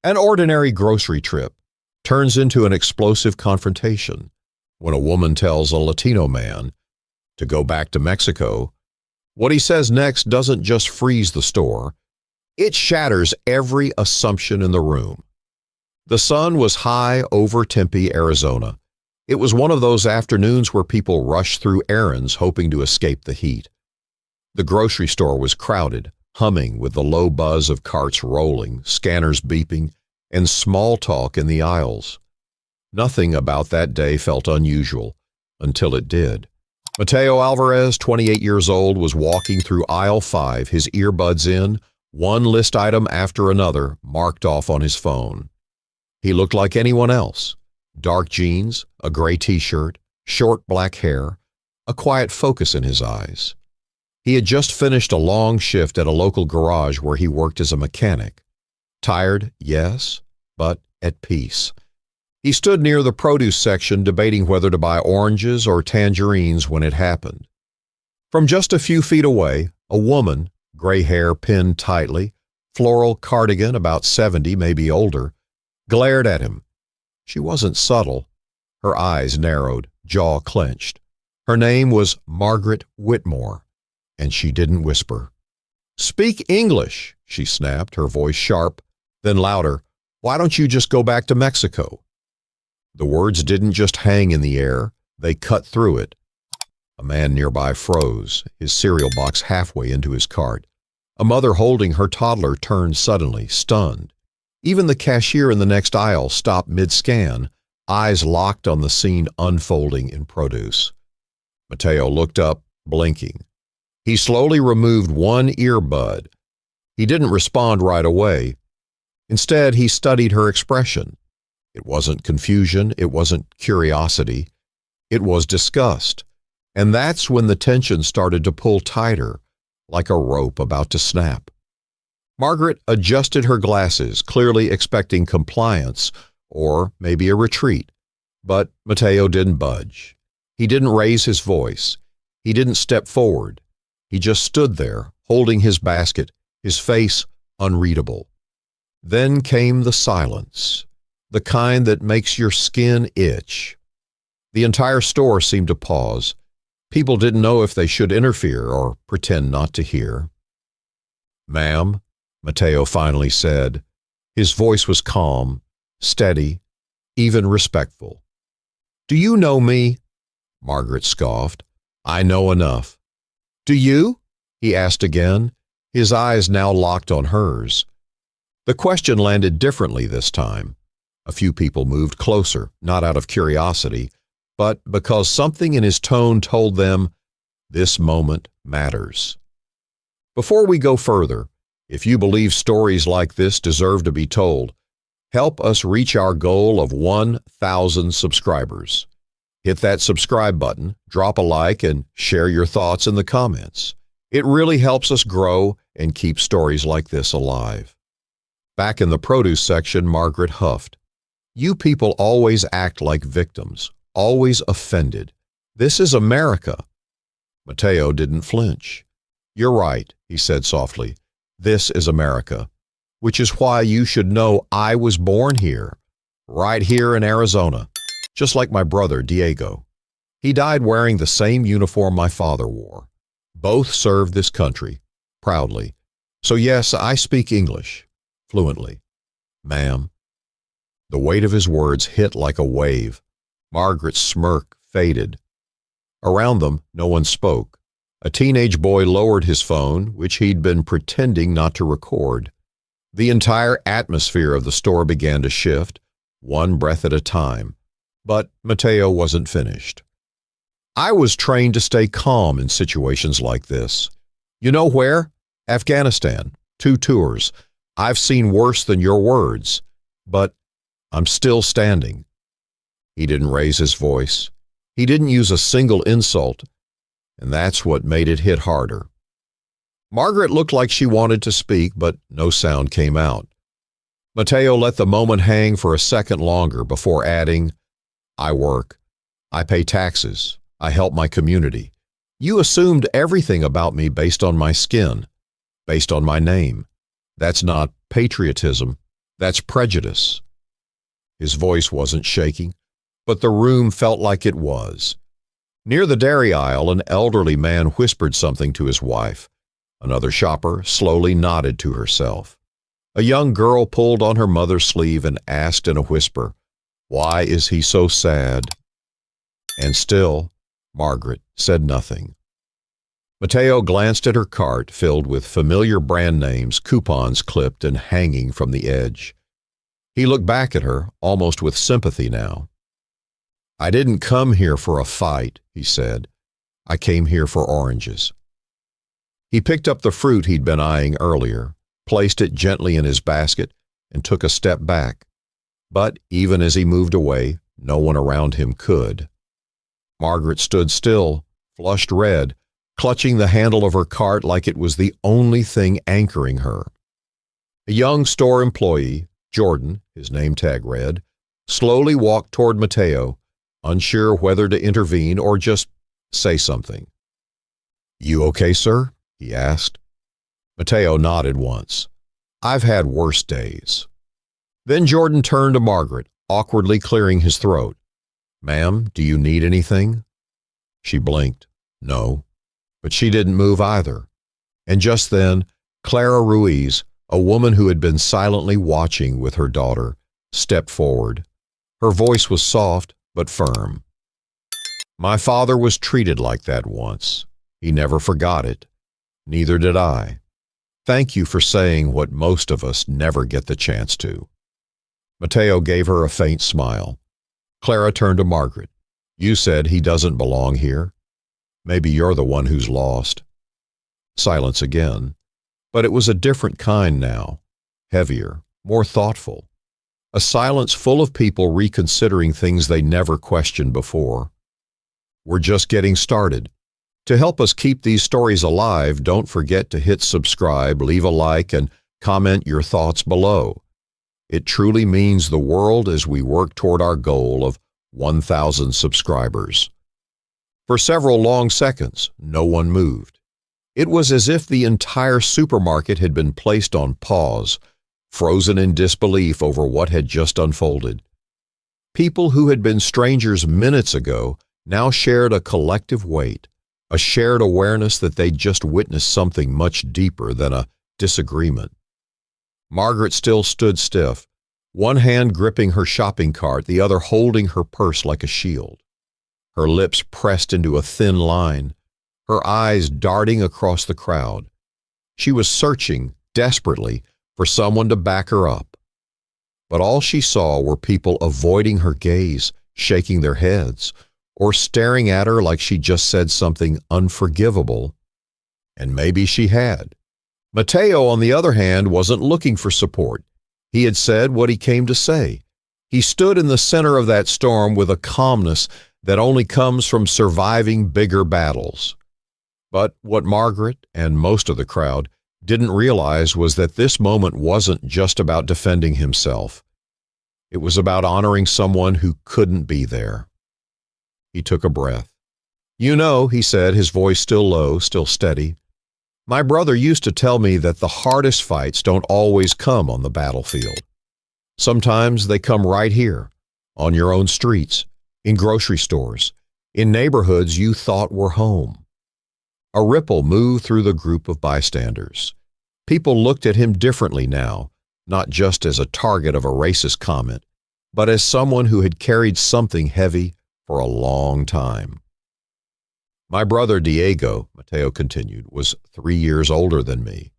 An ordinary grocery trip turns into an explosive confrontation when a woman tells a Latino man to go back to Mexico. What he says next doesn't just freeze the store, it shatters every assumption in the room. The sun was high over Tempe, Arizona. It was one of those afternoons where people rush through errands hoping to escape the heat. The grocery store was crowded, humming with the low buzz of carts rolling, scanners beeping, and small talk in the aisles. Nothing about that day felt unusual, until it did. Mateo Alvarez, 28 years old, was walking through aisle 5, his earbuds in, one list item after another marked off on his phone. He looked like anyone else. Dark jeans, a gray t-shirt, short black hair, a quiet focus in his eyes. He had just finished a long shift at a local garage where he worked as a mechanic. Tired, yes, but at peace. He stood near the produce section debating whether to buy oranges or tangerines when it happened. From just a few feet away, a woman, gray hair pinned tightly, floral cardigan about 70, maybe older, glared at him. She wasn't subtle. Her eyes narrowed, jaw clenched. Her name was Margaret Whitmore, and she didn't whisper. "Speak English," she snapped, her voice sharp, then louder. "Why don't you just go back to Mexico?" The words didn't just hang in the air, they cut through it. A man nearby froze, his cereal box halfway into his cart. A mother holding her toddler turned suddenly, stunned. Even the cashier in the next aisle stopped mid-scan, eyes locked on the scene unfolding in produce. Mateo looked up, blinking. He slowly removed one earbud. He didn't respond right away. Instead, he studied her expression. It wasn't confusion, it wasn't curiosity. It was disgust. And that's when the tension started to pull tighter, like a rope about to snap. Margaret adjusted her glasses, clearly expecting compliance or maybe a retreat. But Mateo didn't budge. He didn't raise his voice. He didn't step forward. He just stood there, holding his basket, his face unreadable. Then came the silence, the kind that makes your skin itch. The entire store seemed to pause. People didn't know if they should interfere or pretend not to hear. "Ma'am," Mateo finally said. His voice was calm, steady, even respectful. "Do you know me?" Margaret scoffed. "I know enough." "Do you?" he asked again, his eyes now locked on hers. The question landed differently this time. A few people moved closer, not out of curiosity, but because something in his tone told them, this moment matters. Before we go further, if you believe stories like this deserve to be told, help us reach our goal of 1,000 subscribers. Hit that subscribe button, drop a like, and share your thoughts in the comments. It really helps us grow and keep stories like this alive. Back in the produce section, Margaret huffed. "You people always act like victims, always offended. This is America." Mateo didn't flinch. "You're right," he said softly. "This is America, which is why you should know I was born here, right here in Arizona, just like my brother Diego. He died wearing the same uniform my father wore. Both served this country, proudly. So yes, I speak English, fluently. Ma'am." The weight of his words hit like a wave. Margaret's smirk faded. Around them, no one spoke. A teenage boy lowered his phone, which he'd been pretending not to record. The entire atmosphere of the store began to shift, one breath at a time. But Mateo wasn't finished. "I was trained to stay calm in situations like this. You know where? Afghanistan. 2 tours. I've seen worse than your words. But I'm still standing." He didn't raise his voice. He didn't use a single insult, and that's what made it hit harder. Margaret looked like she wanted to speak, but no sound came out. Mateo let the moment hang for a second longer before adding, "I work. I pay taxes. I help my community. You assumed everything about me based on my skin, based on my name. That's not patriotism. That's prejudice." His voice wasn't shaking, but the room felt like it was. Near the dairy aisle, an elderly man whispered something to his wife. Another shopper slowly nodded to herself. A young girl pulled on her mother's sleeve and asked in a whisper, "Why is he so sad?" And still, Margaret said nothing. Mateo glanced at her cart filled with familiar brand names, coupons clipped and hanging from the edge. He looked back at her, almost with sympathy now. "I didn't come here for a fight," he said. "I came here for oranges." He picked up the fruit he'd been eyeing earlier, placed it gently in his basket, and took a step back. But even as he moved away, no one around him could. Margaret stood still, flushed red, clutching the handle of her cart like it was the only thing anchoring her. A young store employee, Jordan, his name tag read, slowly walked toward Mateo, unsure whether to intervene or just say something. "You okay, sir?" he asked. Mateo nodded once. "I've had worse days." Then Jordan turned to Margaret, awkwardly clearing his throat. "Ma'am, do you need anything?" She blinked. No. But she didn't move either. And just then, Clara Ruiz, a woman who had been silently watching with her daughter, stepped forward. Her voice was soft but firm. "My father was treated like that once. He never forgot it. Neither did I. Thank you for saying what most of us never get the chance to." Mateo gave her a faint smile. Clara turned to Margaret. "You said he doesn't belong here. Maybe you're the one who's lost." Silence again. But it was a different kind now. Heavier, more thoughtful. A silence full of people reconsidering things they never questioned before. We're just getting started. To help us keep these stories alive, don't forget to hit subscribe, leave a like, and comment your thoughts below. It truly means the world as we work toward our goal of 1,000 subscribers. For several long seconds, no one moved. It was as if the entire supermarket had been placed on pause, frozen in disbelief over what had just unfolded. People who had been strangers minutes ago now shared a collective weight, a shared awareness that they'd just witnessed something much deeper than a disagreement. Margaret still stood stiff, one hand gripping her shopping cart, the other holding her purse like a shield. Her lips pressed into a thin line, her eyes darting across the crowd. She was searching, desperately, for someone to back her up. But all she saw were people avoiding her gaze, shaking their heads, or staring at her like she just said something unforgivable. And maybe she had. Mateo, on the other hand, wasn't looking for support. He had said what he came to say. He stood in the center of that storm with a calmness that only comes from surviving bigger battles. But what Margaret and most of the crowd didn't realize was that this moment wasn't just about defending himself. It was about honoring someone who couldn't be there. He took a breath. "You know," he said, his voice still low, still steady, "my brother used to tell me that the hardest fights don't always come on the battlefield. Sometimes they come right here, on your own streets, in grocery stores, in neighborhoods you thought were home." A ripple moved through the group of bystanders. People looked at him differently now, not just as a target of a racist comment, but as someone who had carried something heavy for a long time. "My brother Diego," Mateo continued, "was 3 years older than me.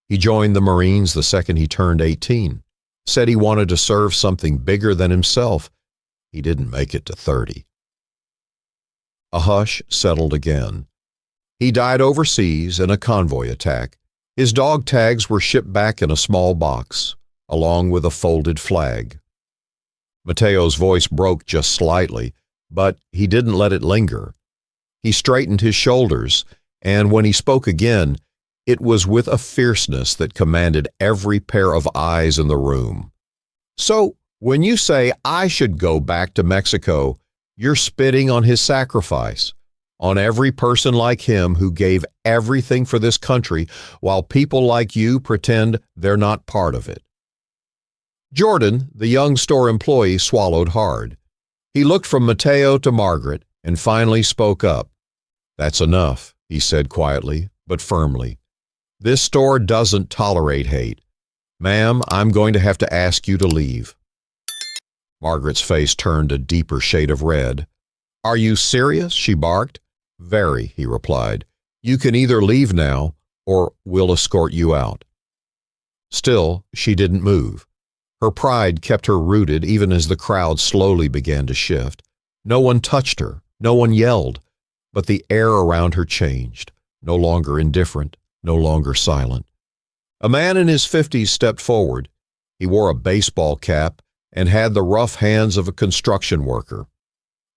He joined the Marines the second he turned 18, said he wanted to serve something bigger than himself. He didn't make it to 30. A hush settled again. He died overseas in a convoy attack. His dog tags were shipped back in a small box, along with a folded flag. Mateo's voice broke just slightly, but he didn't let it linger. He straightened his shoulders, and when he spoke again, it was with a fierceness that commanded every pair of eyes in the room. "So, when you say I should go back to Mexico, you're spitting on his sacrifice, on every person like him who gave everything for this country while people like you pretend they're not part of it." Jordan, the young store employee, swallowed hard. He looked from Mateo to Margaret and finally spoke up. "That's enough," he said quietly, but firmly. "This store doesn't tolerate hate. Ma'am, I'm going to have to ask you to leave." Margaret's face turned a deeper shade of red. "Are you serious?" she barked. "Very," he replied. "You can either leave now, or we'll escort you out." Still, she didn't move. Her pride kept her rooted even as the crowd slowly began to shift. No one touched her, no one yelled, but the air around her changed, no longer indifferent, no longer silent. A man in his 50s stepped forward. He wore a baseball cap and had the rough hands of a construction worker.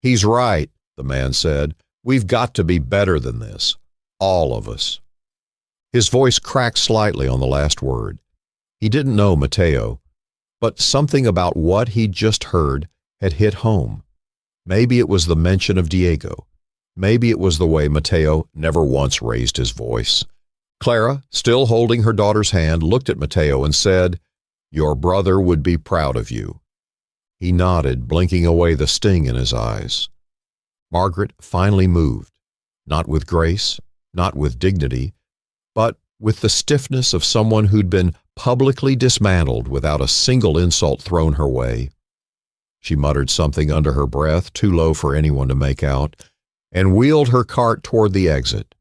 "He's right," the man said. "We've got to be better than this. All of us." His voice cracked slightly on the last word. He didn't know Mateo, but something about what he'd just heard had hit home. Maybe it was the mention of Diego. Maybe it was the way Mateo never once raised his voice. Clara, still holding her daughter's hand, looked at Mateo and said, "Your brother would be proud of you." He nodded, blinking away the sting in his eyes. Margaret finally moved, not with grace, not with dignity, but with the stiffness of someone who'd been publicly dismantled without a single insult thrown her way. She muttered something under her breath, too low for anyone to make out, and wheeled her cart toward the exit.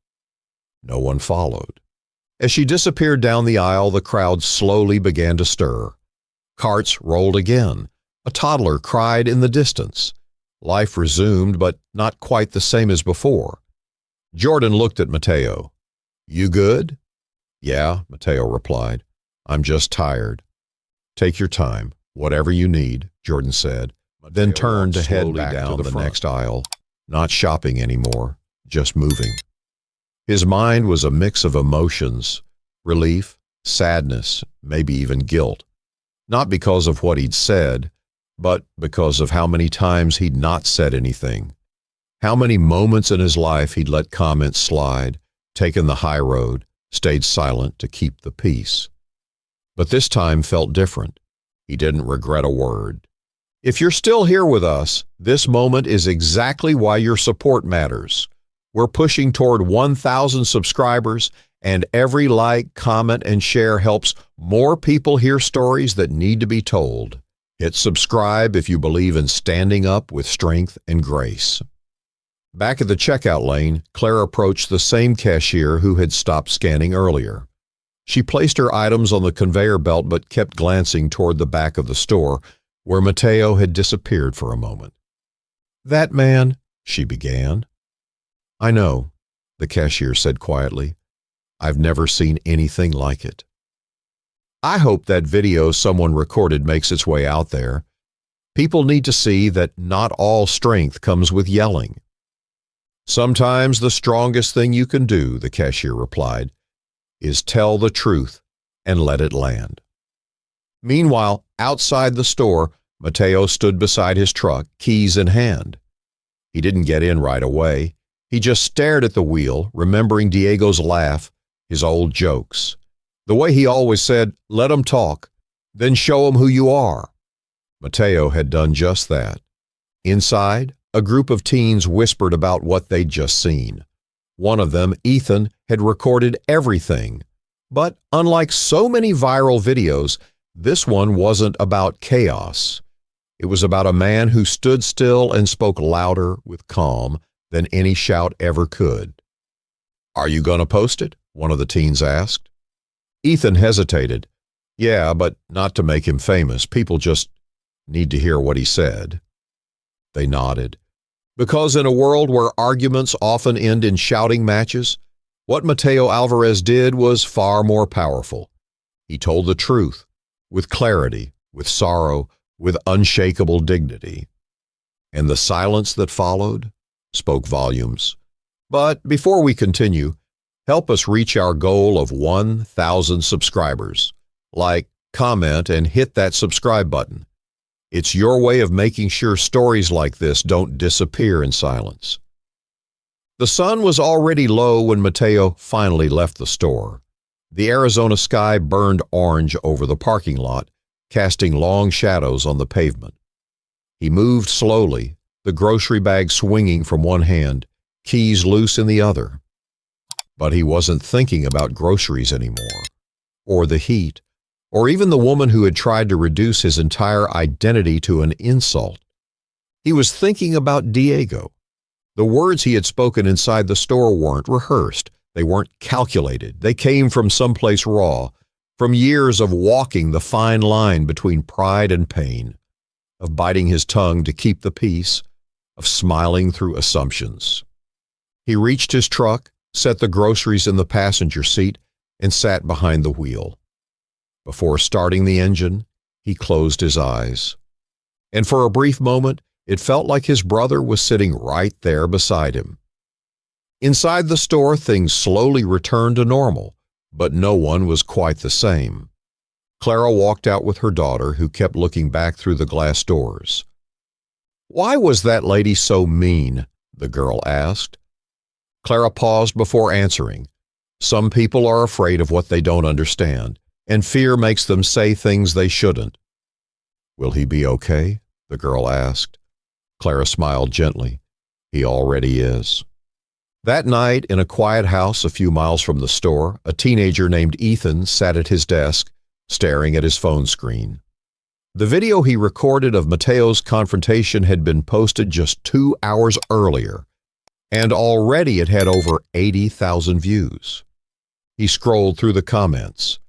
No one followed. As she disappeared down the aisle, the crowd slowly began to stir. Carts rolled again. A toddler cried in the distance. Life resumed, but not quite the same as before. Jordan looked at Mateo. "You good?" "Yeah," Mateo replied. "I'm just tired." "Take your time, whatever you need," Jordan said, then turned to head back down the next aisle, not shopping anymore, just moving. His mind was a mix of emotions, relief, sadness, maybe even guilt. Not because of what he'd said, but because of how many times he'd not said anything. How many moments in his life he'd let comments slide, taken the high road, stayed silent to keep the peace. But this time felt different. He didn't regret a word. If you're still here with us, this moment is exactly why your support matters. We're pushing toward 1,000 subscribers, and every like, comment, and share helps more people hear stories that need to be told. Hit subscribe if you believe in standing up with strength and grace. Back at the checkout lane, Claire approached the same cashier who had stopped scanning earlier. She placed her items on the conveyor belt but kept glancing toward the back of the store, where Mateo had disappeared for a moment. "That man," she began. "I know," the cashier said quietly. "I've never seen anything like it." I hope that video someone recorded makes its way out there. People need to see that not all strength comes with yelling. "Sometimes the strongest thing you can do," the cashier replied, "is tell the truth and let it land." Meanwhile, outside the store, Mateo stood beside his truck, keys in hand. He didn't get in right away. He just stared at the wheel, remembering Diego's laugh, his old jokes. The way he always said, "Let 'em talk, then show 'em who you are." Mateo had done just that. Inside, a group of teens whispered about what they'd just seen. One of them, Ethan, had recorded everything. But unlike so many viral videos, this one wasn't about chaos. It was about a man who stood still and spoke louder with calm than any shout ever could. "Are you going to post it?" one of the teens asked. Ethan hesitated. "Yeah, but not to make him famous. People just need to hear what he said." They nodded. Because in a world where arguments often end in shouting matches, what Mateo Alvarez did was far more powerful. He told the truth, with clarity, with sorrow, with unshakable dignity. And the silence that followed spoke volumes. But before we continue, help us reach our goal of 1,000 subscribers. Like, comment, and hit that subscribe button. It's your way of making sure stories like this don't disappear in silence. The sun was already low when Mateo finally left the store. The Arizona sky burned orange over the parking lot, casting long shadows on the pavement. He moved slowly, the grocery bag swinging from one hand, keys loose in the other. But he wasn't thinking about groceries anymore, or the heat, or even the woman who had tried to reduce his entire identity to an insult. He was thinking about Diego. The words he had spoken inside the store weren't rehearsed. They weren't calculated. They came from someplace raw, from years of walking the fine line between pride and pain, of biting his tongue to keep the peace, of smiling through assumptions. He reached his truck, set the groceries in the passenger seat, and sat behind the wheel. Before starting the engine, he closed his eyes. And for a brief moment, it felt like his brother was sitting right there beside him. Inside the store, things slowly returned to normal, but no one was quite the same. Clara walked out with her daughter, who kept looking back through the glass doors. "Why was that lady so mean?" the girl asked. Clara paused before answering. Some people are afraid of what they don't understand, and fear makes them say things they shouldn't. "Will he be okay?" the girl asked. Clara smiled gently. "He already is." That night, in a quiet house a few miles from the store, a teenager named Ethan sat at his desk, staring at his phone screen. The video he recorded of Mateo's confrontation had been posted just 2 hours earlier, and already it had over 80,000 views. He scrolled through the comments.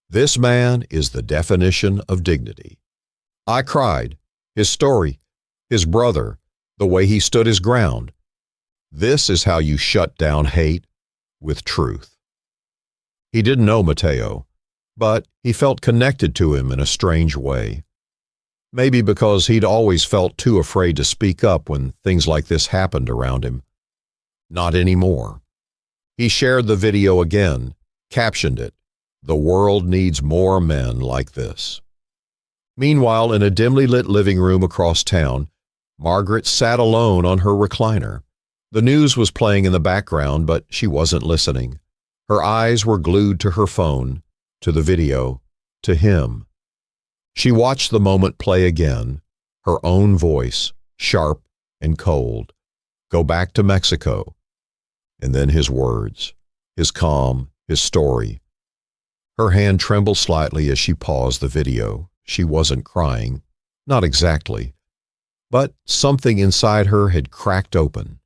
"This man is the definition of dignity. I cried. His story, his brother, the way he stood his ground. This is how you shut down hate with truth." He didn't know Mateo, but he felt connected to him in a strange way. Maybe because he'd always felt too afraid to speak up when things like this happened around him. Not anymore. He shared the video again, captioned it, "The world needs more men like this." Meanwhile, in a dimly lit living room across town, Margaret sat alone on her recliner. The news was playing in the background, but she wasn't listening. Her eyes were glued to her phone, to the video, to him. She watched the moment play again, her own voice, sharp and cold. "Go back to Mexico." And then his words, his calm, his story. Her hand trembled slightly as she paused the video. She wasn't crying, not exactly. But something inside her had cracked open,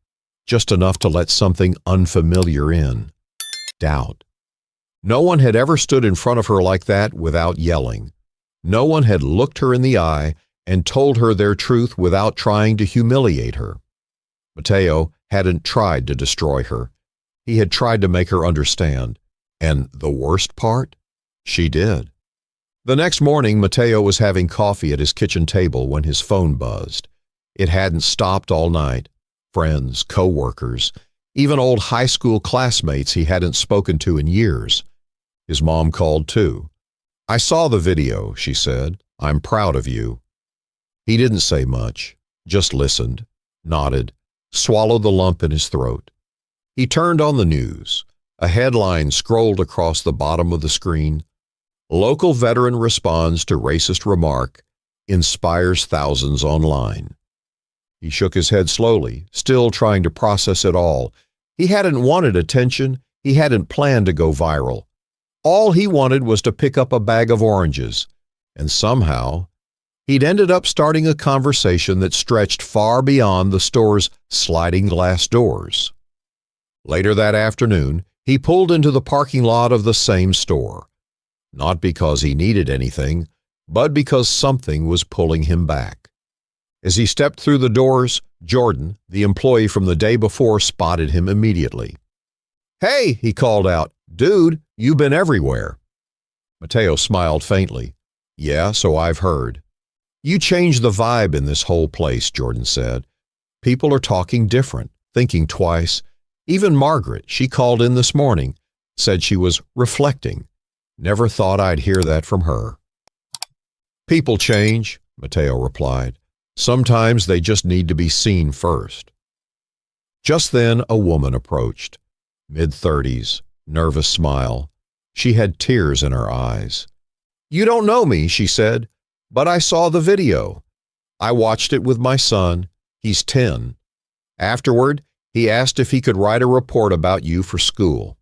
just enough to let something unfamiliar in. Doubt. No one had ever stood in front of her like that without yelling. No one had looked her in the eye and told her their truth without trying to humiliate her. Mateo hadn't tried to destroy her. He had tried to make her understand. And the worst part? She did. The next morning, Mateo was having coffee at his kitchen table when his phone buzzed. It hadn't stopped all night. Friends, co-workers, even old high school classmates he hadn't spoken to in years. His mom called too. "I saw the video," she said. "I'm proud of you." He didn't say much, just listened, nodded, swallowed the lump in his throat. He turned on the news. A headline scrolled across the bottom of the screen. "Local veteran responds to racist remark, inspires thousands online." He shook his head slowly, still trying to process it all. He hadn't wanted attention. He hadn't planned to go viral. All he wanted was to pick up a bag of oranges. And somehow, he'd ended up starting a conversation that stretched far beyond the store's sliding glass doors. Later that afternoon, he pulled into the parking lot of the same store. Not because he needed anything, but because something was pulling him back. As he stepped through the doors, Jordan, the employee from the day before, spotted him immediately. "Hey," he called out, "dude, you've been everywhere." Mateo smiled faintly. "Yeah, so I've heard." "You changed the vibe in this whole place," Jordan said. "People are talking different, thinking twice. Even Margaret, she called in this morning, said she was reflecting. Never thought I'd hear that from her." "People change," Mateo replied. "Sometimes they just need to be seen first." Just then, a woman approached. Mid-30s, nervous smile. She had tears in her eyes. "You don't know me," she said, But I saw the video. I watched it with my son. He's 10. Afterward, he asked if he could write a report about you for school.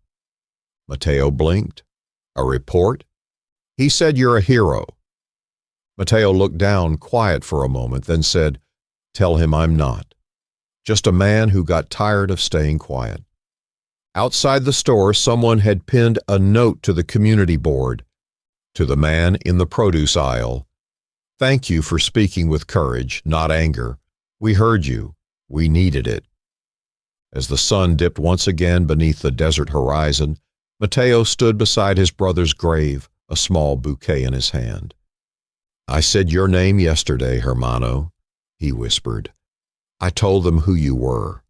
Mateo blinked. A report? He said you're a hero. Mateo looked down, quiet for a moment, then said, "Tell him I'm not. Just a man who got tired of staying quiet." Outside the store, someone had pinned a note to the community board. To the man in the produce aisle, "Thank you for speaking with courage, not anger. We heard you. We needed it." As the sun dipped once again beneath the desert horizon, Mateo stood beside his brother's grave, a small bouquet in his hand. "I said your name yesterday, hermano," he whispered. "I told them who you were,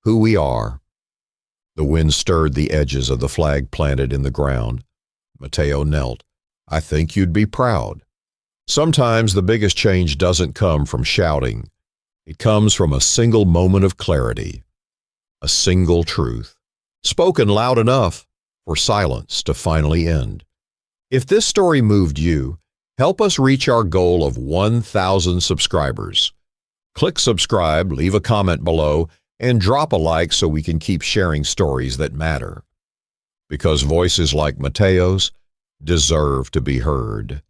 who we are." The wind stirred the edges of the flag planted in the ground. Mateo knelt. "I think you'd be proud." Sometimes the biggest change doesn't come from shouting. It comes from a single moment of clarity, a single truth, spoken loud enough for silence to finally end. If this story moved you, help us reach our goal of 1,000 subscribers. Click subscribe, leave a comment below, and drop a like so we can keep sharing stories that matter. Because voices like Mateo's deserve to be heard.